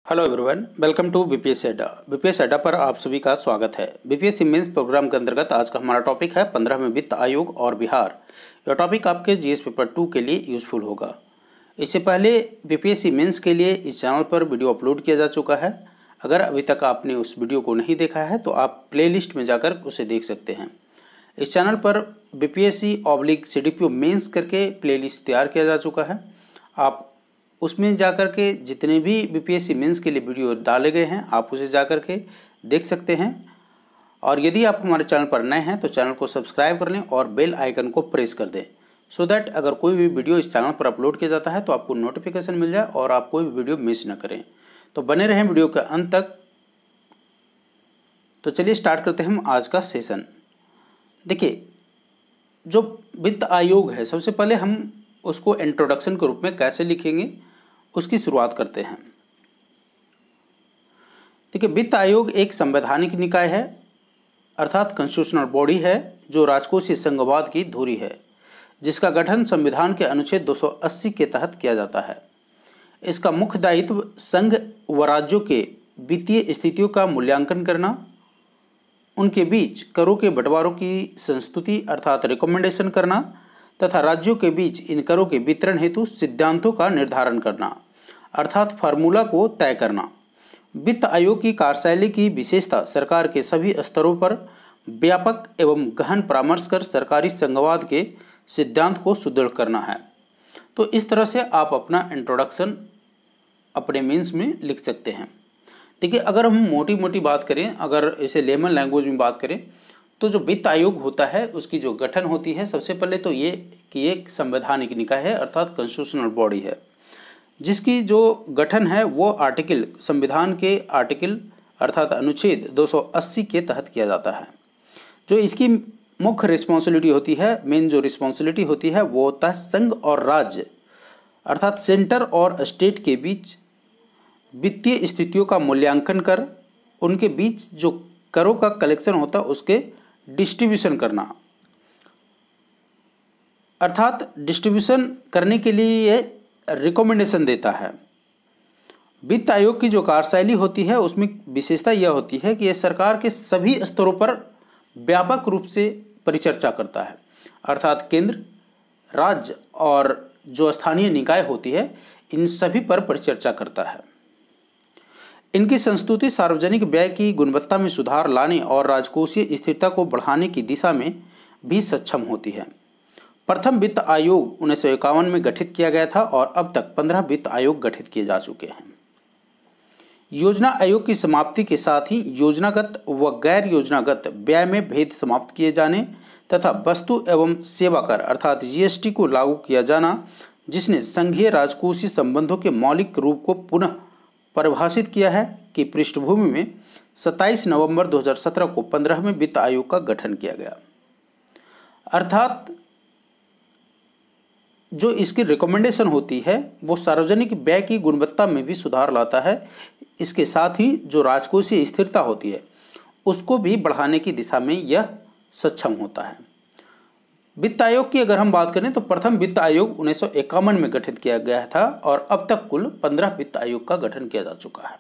Hello everyone, welcome to BPSC Adda. BPSC Adda पर आप सभी का स्वागत है। बीपीएससी मेंस प्रोग्राम के अंतर्गत आज का हमारा टॉपिक है 15वें वित्त आयोग और बिहार। यह टॉपिक आपके जीएस पेपर 2 के लिए यूजफुल होगा। इससे पहले बीपीएससी मेंस के लिए इस चैनल पर वीडियो अपलोड किया जा चुका है। अगर अभी तक आपने उस वीडियो को नहीं देखा है तो आप प्लेलिस्ट में जाकर उसे देख सकते हैं। इस चैनल पर BPSC/CDPO मेंस करके प्लेलिस्ट तैयार किया जा चुका है। आप उसमें जाकर के जितने भी बीपीएससी मेंस के लिए वीडियो डाले गए हैं आप उसे जाकर के देख सकते हैं। और यदि आप हमारे चैनल पर नए हैं तो चैनल को सब्सक्राइब कर लें और बेल आइकन को प्रेस कर दें, सो दैट अगर कोई भी वीडियो इस चैनल पर अपलोड किया जाता है तो आपको नोटिफिकेशन मिल जाए और आप कोई भी वीडियो मिस न करें। तो बने रहें वीडियो के अंत तक। तो चलिए स्टार्ट करते हैं हम आज का सेशन। देखिए, जो वित्त आयोग है, सबसे पहले हम उसको इंट्रोडक्शन के रूप में कैसे लिखेंगे उसकी शुरुआत करते हैं। देखिए, वित्त आयोग एक संवैधानिक निकाय है, अर्थात कॉन्स्टिट्यूशनल बॉडी है जो राजकोषीय संघवाद की धुरी है, जिसका गठन संविधान के अनुच्छेद 280 के तहत किया जाता है। इसका मुख्य दायित्व संघ व राज्यों के वित्तीय स्थितियों का मूल्यांकन करना, उनके बीच करों के बंटवारों की संस्तुति अर्थात रिकमेंडेशन करना तथा राज्यों के बीच इन करों के वितरण हेतु सिद्धांतों का निर्धारण करना अर्थात फार्मूला को तय करना। वित्त आयोग की कार्यशैली की विशेषता सरकार के सभी स्तरों पर व्यापक एवं गहन परामर्श कर सरकारी संघवाद के सिद्धांत को सुदृढ़ करना है। तो इस तरह से आप अपना इंट्रोडक्शन अपने मीन्स में लिख सकते हैं। देखिए, अगर हम मोटी मोटी बात करें, अगर इसे लेमन लैंग्वेज में बात करें तो जो वित्त आयोग होता है उसकी जो गठन होती है, सबसे पहले तो ये कि एक संवैधानिक निकाय है अर्थात कॉन्स्टिट्यूशनल बॉडी है, जिसकी जो गठन है वो संविधान के आर्टिकल अर्थात अनुच्छेद 280 के तहत किया जाता है। जो इसकी मुख्य रिस्पॉन्सिबिलिटी होती है, मेन जो रिस्पॉन्सिबिलिटी होती है वो होता है संघ और राज्य अर्थात सेंटर और स्टेट के बीच वित्तीय स्थितियों का मूल्यांकन कर उनके बीच जो करों का कलेक्शन होता है उसके डिस्ट्रीब्यूशन करना, अर्थात डिस्ट्रीब्यूशन करने के लिए ये रिकमेंडेशन देता है। वित्त आयोग की जो कार्यशैली होती है उसमें विशेषता यह होती है कि यह सरकार के सभी स्तरों पर व्यापक रूप से परिचर्चा करता है, अर्थात केंद्र, राज्य और जो स्थानीय निकाय होती है इन सभी पर परिचर्चा करता है। इनकी संस्तुति सार्वजनिक व्यय की गुणवत्ता में सुधार लाने और राजकोषीय स्थिरता को बढ़ाने की दिशा में भी सक्षम होती है। प्रथम वित्त आयोग 1951 में गठित किया गया था और अब तक 15 वित्त आयोग गठित किए जा चुके हैं। योजना आयोग की समाप्ति के साथ ही योजनागत व गैर योजनागत व्यय में भेद समाप्त किए जाने तथा वस्तु एवं सेवा कर अर्थात GST को लागू किया जाना, जिसने संघीय राजकोषीय संबंधों के मौलिक रूप को पुनः परिभाषित किया है कि पृष्ठभूमि में 27 नवंबर 2017 को 15वें वित्त आयोग का गठन किया गया। अर्थात जो इसकी रिकमेंडेशन होती है वो सार्वजनिक व्यय की गुणवत्ता में भी सुधार लाता है। इसके साथ ही जो राजकोषीय स्थिरता होती है उसको भी बढ़ाने की दिशा में यह सक्षम होता है। वित्त आयोग की अगर हम बात करें तो प्रथम वित्त आयोग 1951 में गठित किया गया था और अब तक कुल 15 वित्त आयोग का गठन किया जा चुका है।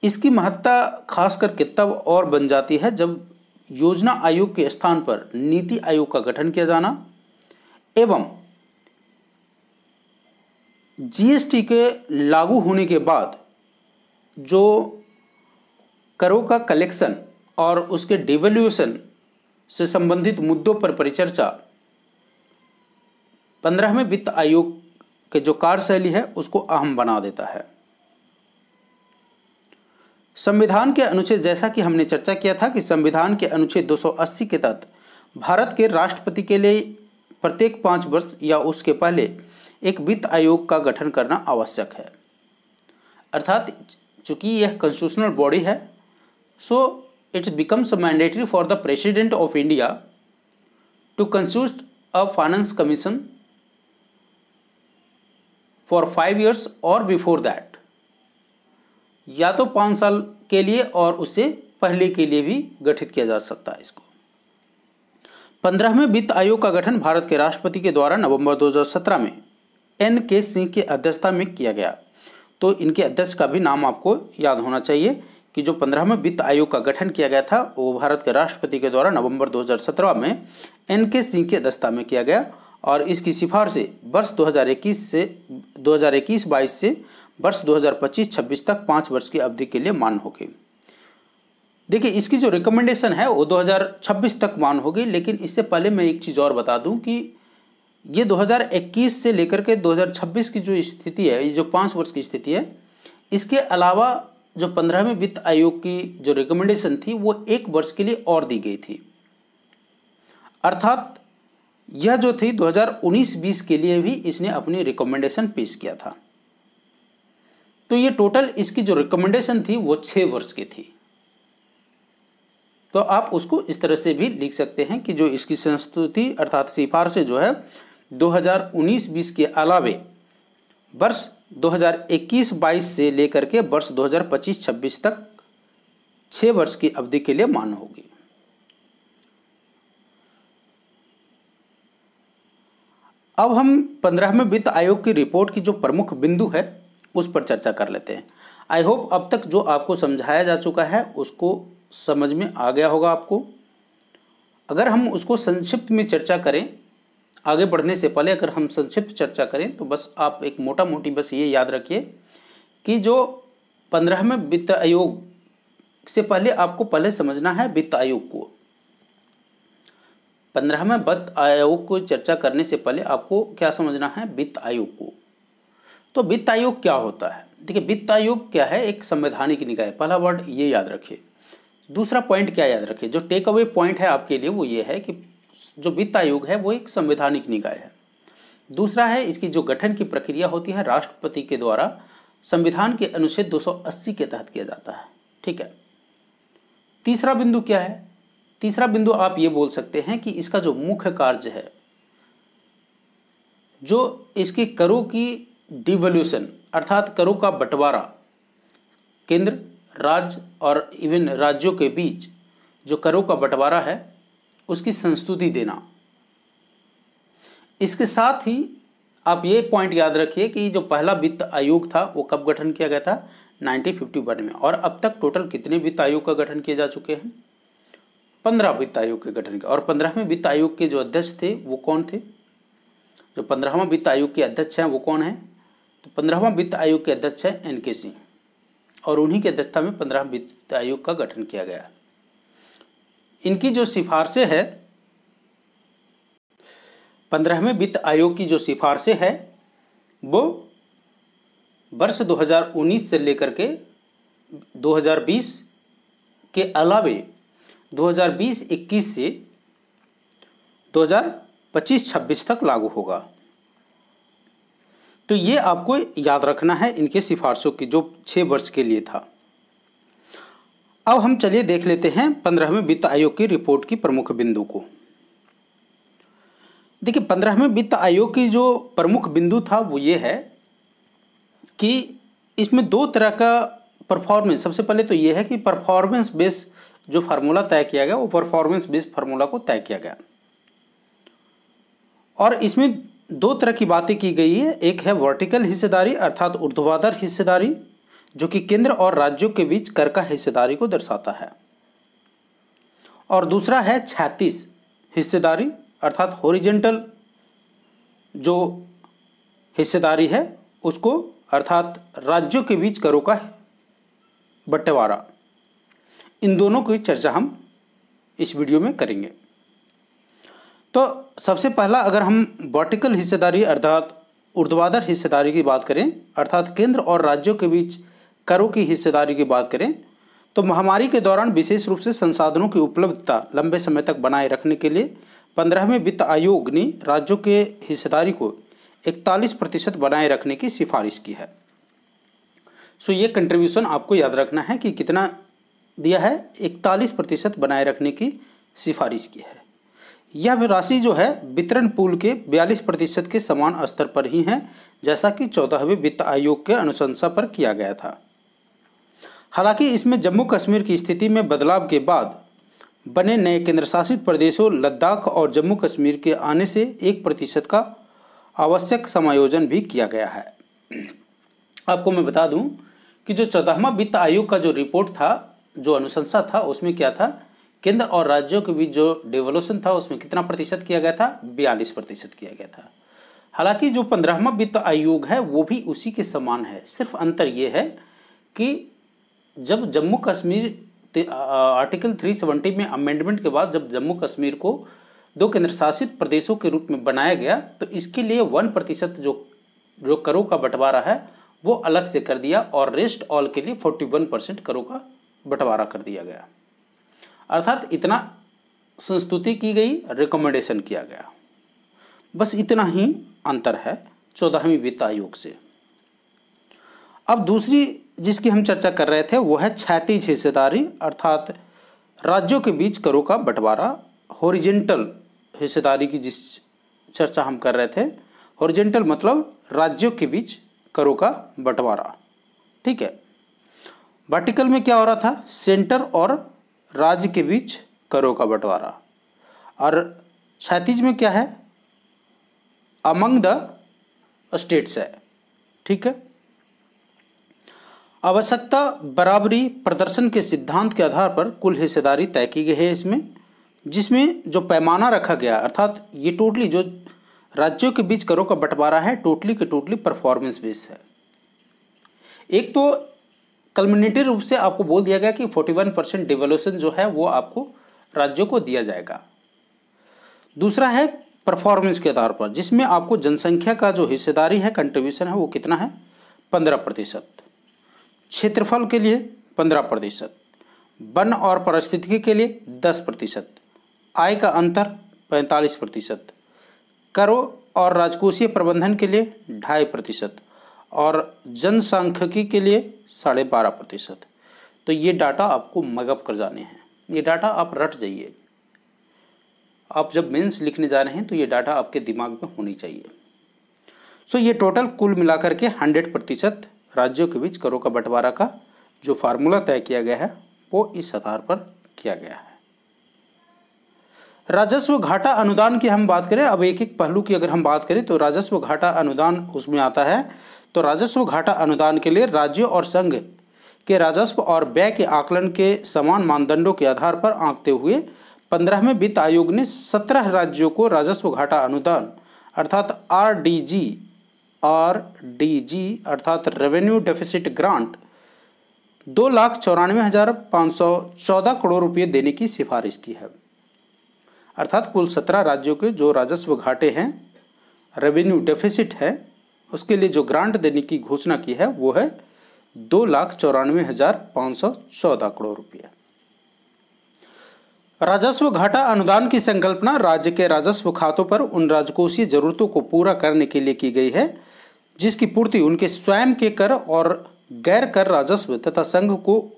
इसकी महत्ता खास करके तब और बन जाती है जब योजना आयोग के स्थान पर नीति आयोग का गठन किया जाना एवं GST के लागू होने के बाद जो करों का कलेक्शन और उसके डिवैल्यूएशन से संबंधित मुद्दों पर परिचर्चा 15वें वित्त आयोग के जो कार्यशैली है उसको अहम बना देता है। संविधान के अनुच्छेद, जैसा कि हमने चर्चा किया था कि संविधान के अनुच्छेद 280 के तहत भारत के राष्ट्रपति के लिए प्रत्येक 5 वर्ष या उसके पहले एक वित्त आयोग का गठन करना आवश्यक है। अर्थात चूंकि यह कॉन्स्टिट्यूशनल बॉडी है, सो it becomes mandatory for the President of India to constitute a finance commission for 5 years or before that, या तो 5 साल के लिए और उससे पहले के लिए भी गठित किया जा सकता है। इसको 15वें वित्त आयोग का गठन भारत के राष्ट्रपति के द्वारा नवंबर 2017 में NK सिंह की अध्यक्षता में किया गया। तो इनके अध्यक्ष का भी नाम आपको याद होना चाहिए कि जो 15वें वित्त आयोग का गठन किया गया था वो भारत के राष्ट्रपति के द्वारा नवंबर 2017 में NK सिंह की अध्यक्षता में किया गया और इसकी सिफारिशें वर्ष 2021-22 से वर्ष 2025-26 तक 5 वर्ष की अवधि के लिए मान्य होगी। देखिए, इसकी जो रिकमेंडेशन है वो 2026 तक मान्य होगी, लेकिन इससे पहले मैं एक चीज़ और बता दूं कि ये 2021 से लेकर के 2026 की जो स्थिति है, ये जो 5 वर्ष की स्थिति है, इसके अलावा जो 15वें वित्त आयोग की जो रिकमेंडेशन थी वो 1 वर्ष के लिए और दी गई थी। अर्थात यह जो थी 2019-20 के लिए भी इसने अपनी रिकमेंडेशन पेश किया था। तो ये टोटल इसकी जो रिकमेंडेशन थी वो 6 वर्ष की थी। तो आप उसको इस तरह से भी लिख सकते हैं कि जो इसकी संस्तुति अर्थात सिफारिशें जो है 2019-20 के अलावे वर्ष 2021-22 से लेकर के वर्ष 2025-26 तक 6 वर्ष की अवधि के लिए मान्य होगी। अब हम 15वें वित्त आयोग की रिपोर्ट की जो प्रमुख बिंदु है उस पर चर्चा कर लेते हैं। आई होप अब तक जो आपको समझाया जा चुका है उसको समझ में आ गया होगा आपको। अगर हम उसको संक्षिप्त में चर्चा करें, आगे बढ़ने से पहले अगर हम संक्षिप्त चर्चा करें तो बस आप एक मोटा मोटी बस ये याद रखिए कि जो 15वें वित्त आयोग से पहले आपको पहले समझना है वित्त आयोग को। 15वें वित्त आयोग को चर्चा करने से पहले आपको क्या समझना है, वित्त आयोग को। तो वित्त आयोग क्या होता है? देखिए, वित्त आयोग क्या है, एक संवैधानिक निकाय, पहला वर्ड ये याद रखिए। दूसरा पॉइंट क्या याद रखिए, जो टेक अवे पॉइंट है आपके लिए वो ये है कि जो वित्त आयोग है वो एक संवैधानिक निकाय है। दूसरा है इसकी जो गठन की प्रक्रिया होती है राष्ट्रपति के द्वारा संविधान के अनुच्छेद 280 के तहत किया जाता है। ठीक है। तीसरा बिंदु क्या है? तीसरा बिंदु आप ये बोल सकते हैं कि इसका जो मुख्य कार्य है, जो इसकी करों की डिवोल्यूशन अर्थात करों का बंटवारा केंद्र, राज्य और इवन राज्यों के बीच जो करों का बंटवारा है उसकी संस्तुति देना। इसके साथ ही आप ये पॉइंट याद रखिए कि जो पहला वित्त आयोग था वो कब गठन किया गया था, 1951 में। और अब तक टोटल कितने वित्त आयोग का गठन किए जा चुके हैं? 15 वित्त आयोग के गठन किया। और 15वें वित्त आयोग के जो अध्यक्ष थे वो कौन थे? जो 15वां वित्त आयोग के अध्यक्ष हैं वो कौन है? तो 15वां वित्त आयोग के अध्यक्ष है NK सिंह और उन्हीं की अध्यक्षता में 15वें वित्त आयोग का गठन किया गया। इनकी जो सिफारिशें है, 15वें वित्त आयोग की जो सिफारिशें है वो वर्ष 2019 से लेकर के 2020 के अलावे 2020-21 से 2025-26 तक लागू होगा। तो ये आपको याद रखना है इनके सिफारिशों की जो 6 वर्ष के लिए था। अब हम चलिए देख लेते हैं 15वें वित्त आयोग की रिपोर्ट की प्रमुख बिंदु को। देखिए, 15वें वित्त आयोग की जो प्रमुख बिंदु था वो ये है कि इसमें 2 तरह का परफॉर्मेंस, सबसे पहले तो ये है कि परफॉर्मेंस बेस जो फार्मूला तय किया गया वो परफॉर्मेंस बेस फार्मूला को तय किया गया और इसमें 2 तरह की बातें की गई है। एक है वर्टिकल हिस्सेदारी अर्थात ऊर्ध्वाधर हिस्सेदारी, जो कि केंद्र और राज्यों के बीच कर का हिस्सेदारी को दर्शाता है, और दूसरा है क्षैतिज हिस्सेदारी अर्थात हॉरिजॉन्टल जो हिस्सेदारी है उसको अर्थात राज्यों के बीच करों का बंटवारा। इन दोनों की चर्चा हम इस वीडियो में करेंगे। तो सबसे पहला अगर हम वर्टिकल हिस्सेदारी अर्थात ऊर्ध्वाधर हिस्सेदारी की बात करें अर्थात केंद्र और राज्यों के बीच करों की हिस्सेदारी की बात करें तो महामारी के दौरान विशेष रूप से संसाधनों की उपलब्धता लंबे समय तक बनाए रखने के लिए 15वें वित्त आयोग ने राज्यों के हिस्सेदारी को 41% बनाए रखने की सिफारिश की है। सो ये कंट्रीब्यूशन आपको याद रखना है कि कितना दिया है, 41% बनाए रखने की सिफारिश की है। यह राशि जो है वितरण पूल के 42% के समान स्तर पर ही है, जैसा कि 14वें वित्त आयोग के अनुशंसा पर किया गया था। हालांकि इसमें जम्मू कश्मीर की स्थिति में बदलाव के बाद बने नए केंद्र शासित प्रदेशों लद्दाख और जम्मू कश्मीर के आने से 1% का आवश्यक समायोजन भी किया गया है। आपको मैं बता दूं कि जो 14वां वित्त आयोग का जो रिपोर्ट था, जो अनुशंसा था, उसमें क्या था, केंद्र और राज्यों के बीच जो डेवल्यूशन था उसमें कितना प्रतिशत किया गया था, 42% किया गया था। हालांकि जो 15वां वित्त आयोग है वो भी उसी के समान है, सिर्फ अंतर ये है कि जब जम्मू कश्मीर आर्टिकल 370 में अमेंडमेंट के बाद जब जम्मू कश्मीर को 2 केंद्र शासित प्रदेशों के रूप में बनाया गया तो इसके लिए 1% जो करों का बंटवारा है वो अलग से कर दिया और रेस्ट ऑल के लिए 41% करों का बंटवारा कर दिया गया। अर्थात इतना संस्तुति की गई, रिकमेंडेशन किया गया, बस इतना ही अंतर है 14वें वित्त आयोग से। अब दूसरी जिसकी हम चर्चा कर रहे थे वो है क्षैतिज हिस्सेदारी, अर्थात राज्यों के बीच करों का बंटवारा। हॉरिजेंटल हिस्सेदारी की जिस चर्चा हम कर रहे थे, हॉरिजेंटल मतलब राज्यों के बीच करों का बंटवारा, ठीक है। वर्टिकल में क्या हो रहा था, सेंटर और राज्य के बीच करों का बंटवारा, और क्षैतिज में क्या है, अमंग द स्टेट्स है, ठीक है। आवश्यकता, बराबरी, प्रदर्शन के सिद्धांत के आधार पर कुल हिस्सेदारी तय की गई है इसमें, जिसमें जो पैमाना रखा गया, अर्थात ये टोटली जो राज्यों के बीच करों का बंटवारा है टोटली के टोटली परफॉर्मेंस बेस्ड है। एक तो कल्मिनेटिव रूप से आपको बोल दिया गया कि 41% डिवोल्यूशन जो है वो आपको राज्यों को दिया जाएगा। दूसरा है परफॉर्मेंस के आधार पर, जिसमें आपको जनसंख्या का जो हिस्सेदारी है, कंट्रीब्यूशन है, वो कितना है, 15%। क्षेत्रफल के लिए 15%, वन और पारिस्थितिकी के लिए 10%, आय का अंतर 45%, करों और राजकोषीय प्रबंधन के लिए 2.5% और जनसांख्यिकी के लिए 12.5%। तो ये डाटा आपको मगअप कर जाने हैं, ये डाटा आप रट जाइए। आप जब मेंस लिखने जा रहे हैं तो ये डाटा आपके दिमाग में होनी चाहिए। सो ये टोटल कुल मिलाकर के 100% राज्यों के बीच करों का बंटवारा का जो फार्मूला तय किया गया है वो इस आधार पर किया गया है। राजस्व घाटा अनुदान की हम बात करें, अब एक एक पहलू की अगर हम बात करें तो राजस्व घाटा अनुदान उसमें आता है। तो राजस्व घाटा अनुदान के लिए राज्यों और संघ के राजस्व और व्यय के आकलन के समान मानदंडों के आधार पर आंकते हुए 15वें वित्त आयोग ने 17 राज्यों को राजस्व घाटा अनुदान अर्थात आरडीजी अर्थात रेवेन्यू डेफिसिट ग्रांट 2,94,514 करोड़ रुपये देने की सिफारिश की है। अर्थात कुल 17 राज्यों के जो राजस्व घाटे हैं, रेवेन्यू डेफिसिट है, उसके लिए जो ग्रांट देने की घोषणा की है वो है 2,94,514 करोड़ रुपये। राजस्व घाटा अनुदान की संकल्पना राज्य के राजस्व खातों पर उन राजकोषीय जरूरतों को पूरा करने के लिए की गई है जिसकी पूर्ति उनके स्वयं के कर और गैर कर राजस्व तथा संघ को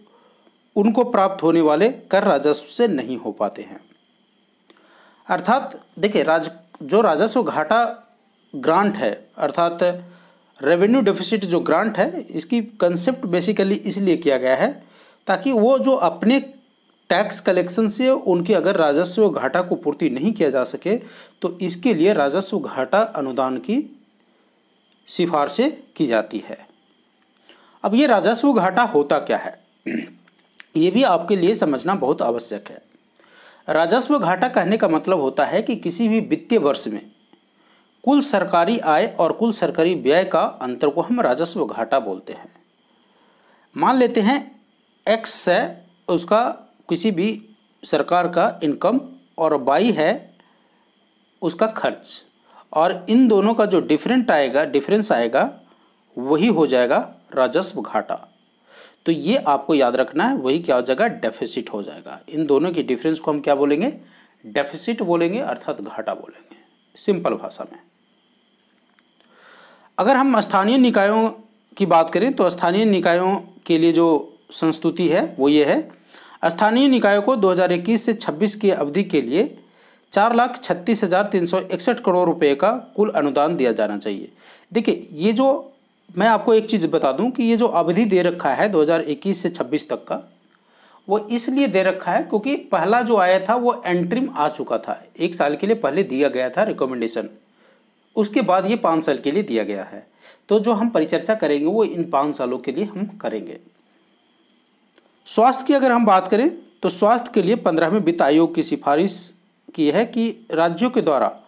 उनको प्राप्त होने वाले कर राजस्व से नहीं हो पाते हैं। अर्थात देखिए, जो राजस्व घाटा ग्रांट है अर्थात रेवेन्यू डेफिसिट जो ग्रांट है, इसकी कंसेप्ट बेसिकली इसलिए किया गया है ताकि वो जो अपने टैक्स कलेक्शन से उनके अगर राजस्व घाटा को पूर्ति नहीं किया जा सके तो इसके लिए राजस्व घाटा अनुदान की सिफारिशें की जाती है। अब ये राजस्व घाटा होता क्या है, ये भी आपके लिए समझना बहुत आवश्यक है। राजस्व घाटा कहने का मतलब होता है कि किसी भी वित्तीय वर्ष में कुल सरकारी आय और कुल सरकारी व्यय का अंतर को हम राजस्व घाटा बोलते हैं। मान लेते हैं एक्स है उसका किसी भी सरकार का इनकम और वाई है उसका खर्च, और इन दोनों का जो डिफरेंस आएगा वही हो जाएगा राजस्व घाटा। तो ये आपको याद रखना है, वही क्या हो जाएगा, डेफिसिट हो जाएगा। इन दोनों की डिफरेंस को हम क्या बोलेंगे, डेफिसिट बोलेंगे अर्थात घाटा बोलेंगे सिंपल भाषा में। अगर हम स्थानीय निकायों की बात करें तो स्थानीय निकायों के लिए जो संस्तुति है वो ये है, स्थानीय निकायों को 2021 से 26 की अवधि के लिए 4,36,361 करोड़ रुपए का कुल अनुदान दिया जाना चाहिए। देखिए, ये जो मैं आपको एक चीज़ बता दूं कि ये जो अवधि दे रखा है 2021 से 26 तक का, वो इसलिए दे रखा है क्योंकि पहला जो आया था वो एंट्रीम आ चुका था, 1 साल के लिए पहले दिया गया था रिकमेंडेशन, उसके बाद ये 5 साल के लिए दिया गया है। तो जो हम परिचर्चा करेंगे वो इन 5 सालों के लिए हम करेंगे। स्वास्थ्य की अगर हम बात करें तो स्वास्थ्य के लिए 15वें वित्त आयोग की सिफारिश की है कि राज्यों के द्वारा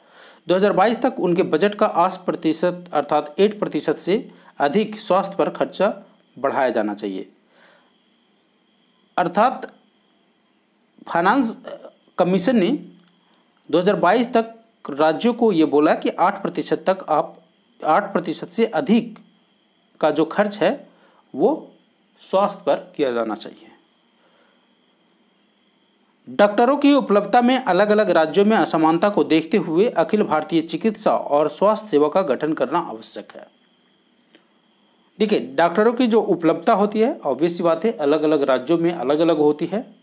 2022 तक उनके बजट का 8% अर्थात 8% से अधिक स्वास्थ्य पर खर्चा बढ़ाया जाना चाहिए। अर्थात फाइनेंस कमीशन ने 2022 तक राज्यों को ये बोला कि 8% तक आप 8% से अधिक का जो खर्च है वो स्वास्थ्य पर किया जाना चाहिए। डॉक्टरों की उपलब्धता में अलग अलग राज्यों में असमानता को देखते हुए अखिल भारतीय चिकित्सा और स्वास्थ्य सेवा का गठन करना आवश्यक है। देखिए, डॉक्टरों की जो उपलब्धता होती है ऑब्वियस सी बात है अलग अलग राज्यों में अलग अलग होती है।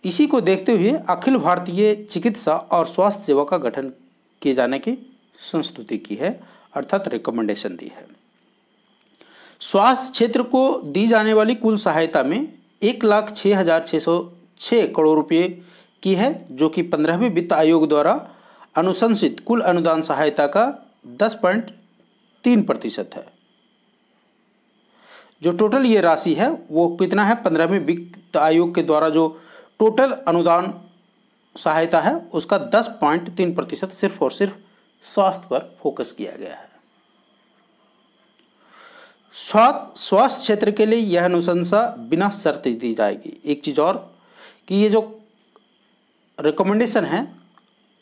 इसी को देखते हुए अखिल भारतीय चिकित्सा और स्वास्थ्य सेवा का गठन किए जाने की संस्तुति की है, अर्थात रिकमेंडेशन दी है। स्वास्थ्य क्षेत्र को दी जाने वाली कुल सहायता में 1,06,606 करोड़ रुपये की है, जो कि 15वें वित्त आयोग द्वारा अनुशंसित कुल अनुदान सहायता का 10.3% है। जो टोटल ये राशि है वो कितना है, 15वें वित्त आयोग के द्वारा जो टोटल अनुदान सहायता है उसका 10.3% सिर्फ और सिर्फ स्वास्थ्य पर फोकस किया गया है। स्वास्थ्य क्षेत्र के लिए यह अनुशंसा बिना शर्त दी जाएगी। एक चीज़ और कि ये जो रिकमेंडेशन है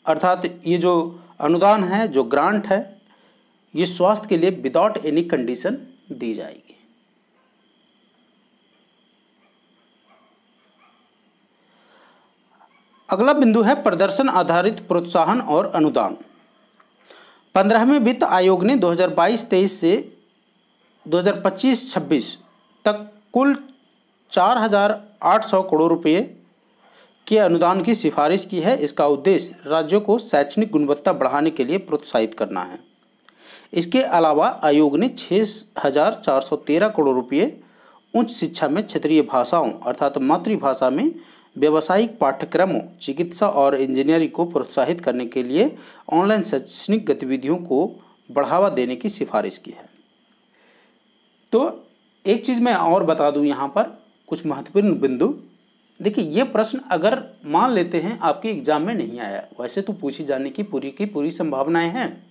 अर्थात ये जो अनुदान है, जो ग्रांट है, ये स्वास्थ्य के लिए विदाउट एनी कंडीशन दी जाएगी। अगला बिंदु है प्रदर्शन आधारित प्रोत्साहन और अनुदान। 15वें वित्त आयोग ने 2022-23 से 2025-26 तक कुल 4,800 करोड़ रुपये के अनुदान की सिफारिश की है। इसका उद्देश्य राज्यों को शैक्षणिक गुणवत्ता बढ़ाने के लिए प्रोत्साहित करना है। इसके अलावा आयोग ने 6,413 करोड़ रुपये उच्च शिक्षा में क्षेत्रीय भाषाओं अर्थात मातृभाषा में व्यावसायिक पाठ्यक्रमों, चिकित्सा और इंजीनियरिंग को प्रोत्साहित करने के लिए ऑनलाइन शैक्षणिक गतिविधियों को बढ़ावा देने की सिफारिश की है। तो एक चीज़ मैं और बता दूं यहाँ पर कुछ महत्वपूर्ण बिंदु। देखिए, ये प्रश्न अगर मान लेते हैं आपके एग्जाम में नहीं आया, वैसे तो पूछी जाने की पूरी संभावनाएं हैं।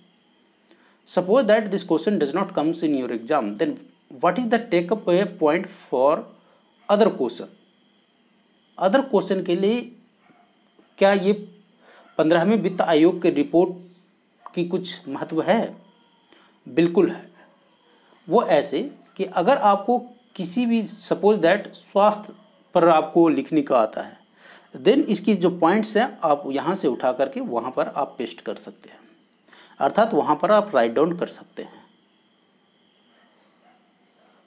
Suppose that this question does not comes in your exam, then what is the take up point for other question. Other question के लिए क्या ये 15वें वित्त आयोग के रिपोर्ट की कुछ महत्व है? बिल्कुल है। वो ऐसे कि अगर आपको किसी भी सपोज दैट स्वास्थ्य पर आपको लिखने का आता है, देन इसकी जो पॉइंट्स हैं आप यहाँ से उठा करके वहाँ पर आप पेस्ट कर सकते हैं, अर्थात वहाँ पर आप राइट डाउन कर सकते हैं।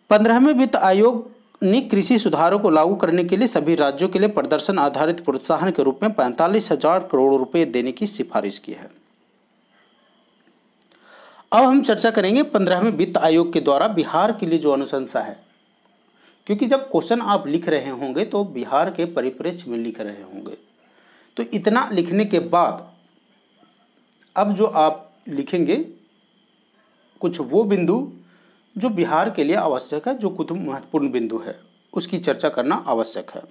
15वें वित्त आयोग ने कृषि सुधारों को लागू करने के लिए सभी राज्यों के लिए प्रदर्शन आधारित प्रोत्साहन के रूप में 45,000 करोड़ रुपए देने की सिफारिश की है। अब हम चर्चा करेंगे 15वें वित्त आयोग के द्वारा बिहार के लिए जो अनुशंसा है, क्योंकि जब क्वेश्चन आप लिख रहे होंगे तो बिहार के परिप्रेक्ष्य में लिख रहे होंगे, तो इतना लिखने के बाद अब जो आप लिखेंगे कुछ वो बिंदु जो बिहार के लिए आवश्यक है, जो कुछ महत्वपूर्ण बिंदु है उसकी चर्चा करना आवश्यक है।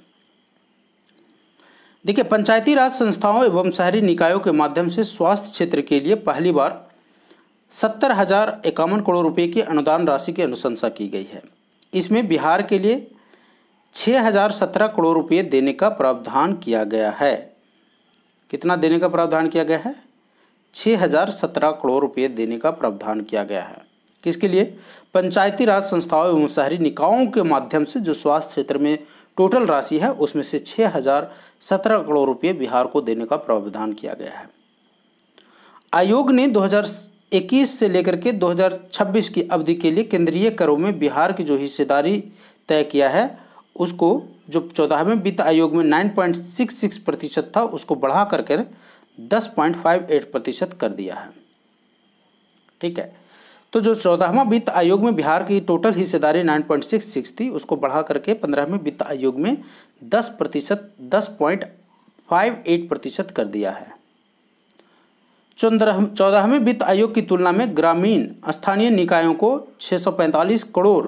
देखिए, पंचायती राज संस्थाओं एवं शहरी निकायों के माध्यम से स्वास्थ्य क्षेत्र के लिए पहली बार 70,051 करोड़ रुपए की अनुदान राशि की अनुशंसा की गई है। इसमें बिहार के लिए 6,017 करोड़ रुपए देने का प्रावधान किया गया है। कितना देने का प्रावधान किया गया है? 6,017 करोड़ रुपए देने का प्रावधान किया गया है। किसके लिए? पंचायती राज संस्थाओं एवं शहरी निकायों के माध्यम से जो स्वास्थ्य क्षेत्र में टोटल राशि है उसमें से 6,017 करोड़ रुपये बिहार को देने का प्रावधान किया गया है। आयोग ने 2021 से लेकर के 2026 की अवधि के लिए केंद्रीय करों में बिहार की जो हिस्सेदारी तय किया है उसको जो 14वें वित्त आयोग में 9.66% था उसको बढ़ा करके 10.58% कर दिया है। ठीक है, तो जो 14वां वित्त आयोग में बिहार की टोटल हिस्सेदारी 9.66 थी उसको बढ़ा करके 15वें वित्त आयोग में 10.58% कर दिया है। 14वें वित्त आयोग की तुलना में ग्रामीण स्थानीय निकायों को 645 करोड़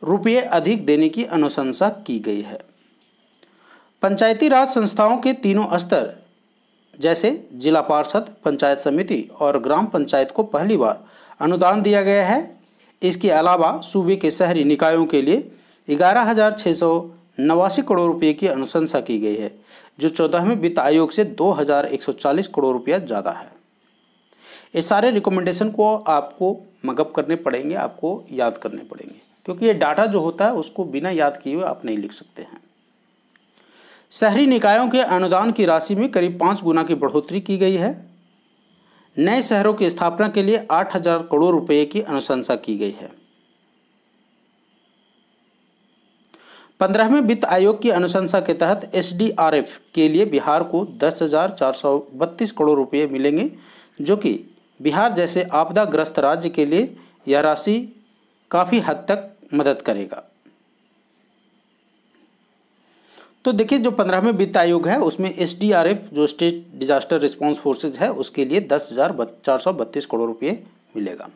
रुपये अधिक देने की अनुशंसा की गई है। पंचायती राज संस्थाओं के तीनों स्तर जैसे जिला पार्षद, पंचायत समिति और ग्राम पंचायत को पहली बार अनुदान दिया गया है। इसके अलावा सूबे के शहरी निकायों के लिए 11,689 करोड़ रुपये की अनुशंसा की गई है, जो 14वें वित्त आयोग से 2,140 करोड़ रुपया ज़्यादा है। ये सारे रिकमेंडेशन को आपको मगअप करने पड़ेंगे, आपको याद करने पड़ेंगे, क्योंकि ये डाटा जो होता है उसको बिना याद किए हुए आप नहीं लिख सकते हैं। शहरी निकायों के अनुदान की राशि में करीब 5 गुना की बढ़ोतरी की गई है। नए शहरों की स्थापना के लिए 8,000 करोड़ रुपए की अनुशंसा की गई है। 15वें वित्त आयोग की अनुशंसा के तहत SDRF के लिए बिहार को 10,432 करोड़ रुपए मिलेंगे, जो कि बिहार जैसे आपदाग्रस्त राज्य के लिए यह राशि काफ़ी हद तक मदद करेगा। तो देखिए, जो 15वें वित्त आयोग है उसमें SDRF जो स्टेट डिजास्टर रिस्पांस फोर्सेज है उसके लिए 10,432 करोड़ रुपए मिलेगा।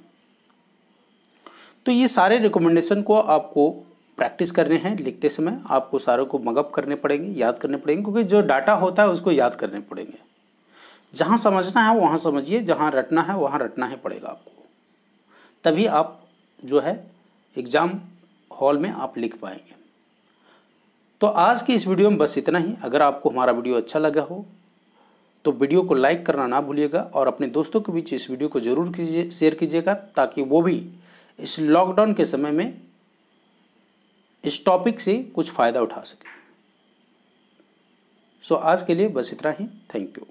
तो ये सारे रिकमेंडेशन को आपको प्रैक्टिस करने हैं, लिखते समय आपको सारों को मगअप करने पड़ेंगे, याद करने पड़ेंगे, क्योंकि जो डाटा होता है उसको याद करने पड़ेंगे। जहाँ समझना है वहाँ समझिए, जहाँ रटना है वहाँ रटना ही पड़ेगा आपको, तभी आप जो है एग्ज़ाम हॉल में आप लिख पाएंगे। तो आज की इस वीडियो में बस इतना ही। अगर आपको हमारा वीडियो अच्छा लगा हो तो वीडियो को लाइक करना ना भूलिएगा और अपने दोस्तों के बीच इस वीडियो को ज़रूर शेयर कीजिएगा, ताकि वो भी इस लॉकडाउन के समय में इस टॉपिक से कुछ फ़ायदा उठा सकें। सो आज के लिए बस इतना ही। Thank you.